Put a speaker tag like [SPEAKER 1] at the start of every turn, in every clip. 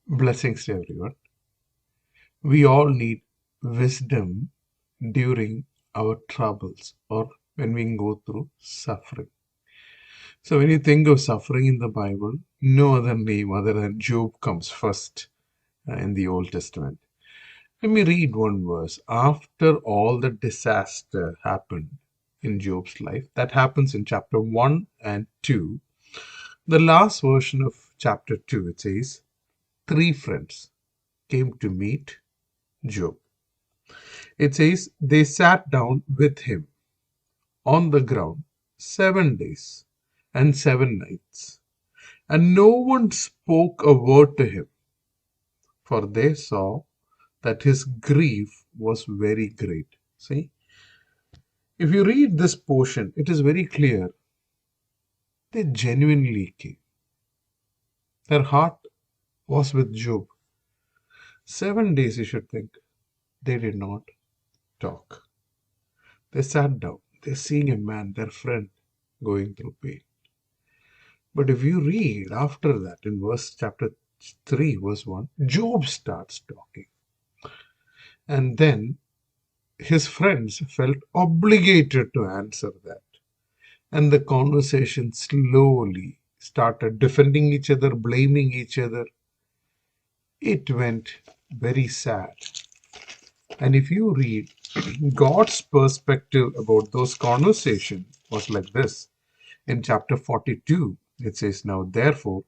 [SPEAKER 1] Blessings to everyone. We all need wisdom during our troubles or when we go through suffering. So, when you think of suffering in the Bible, no other name other than Job comes first in the Old Testament. Let me read one verse. After all the disaster happened in Job's life, that happens in chapter 1 and 2. The last version of chapter 2, it says, Three friends came to meet Job. It says they sat down with him on the ground 7 days and 7 nights, and no one spoke a word to him, for they saw that his grief was very great. See, if you read this portion, it is very clear they genuinely came. Their heart was with Job. 7 days, you should think, they did not talk. They sat down. They're seeing a man, their friend, going through pain. But if you read after that in verse chapter 3, verse 1, Job starts talking. And then his friends felt obligated to answer that. And the conversation slowly started defending each other, blaming each other. It went very sad. And if you read, God's perspective about those conversations was like this. In chapter 42, it says, Now therefore,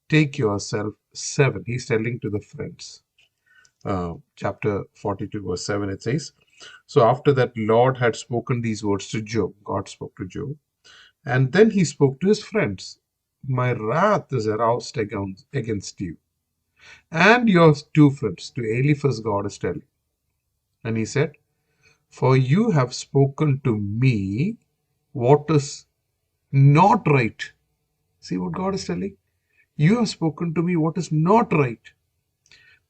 [SPEAKER 1] take yourself 7. He's telling to the friends. Chapter 42, verse 7, it says, So after that, Lord had spoken these words to Job. God spoke to Job. And then he spoke to his friends. My wrath is aroused against you and your two friends. To Eliphaz, God is telling. And he said, For you have spoken to me what is not right. See what God is telling? You have spoken to me what is not right.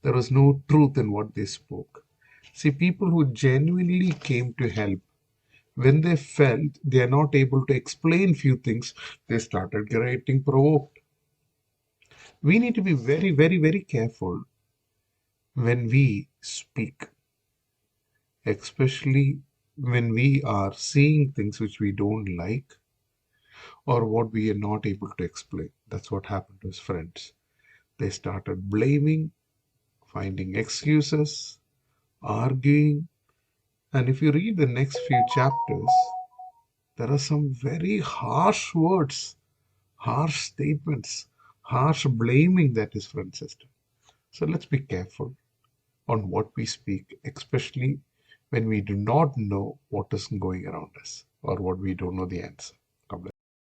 [SPEAKER 1] There was no truth in what they spoke. See, people who genuinely came to help, when they felt they are not able to explain few things, they started getting provoked. We need to be very, very, very careful when we speak, especially when we are seeing things which we don't like or what we are not able to explain. That's what happened to his friends. They started blaming, finding excuses, arguing. And if you read the next few chapters, there are some very harsh words, harsh statements, harsh blaming that his friend system. So let's be careful on what we speak, especially when we do not know what is going around us or what we don't know the answer.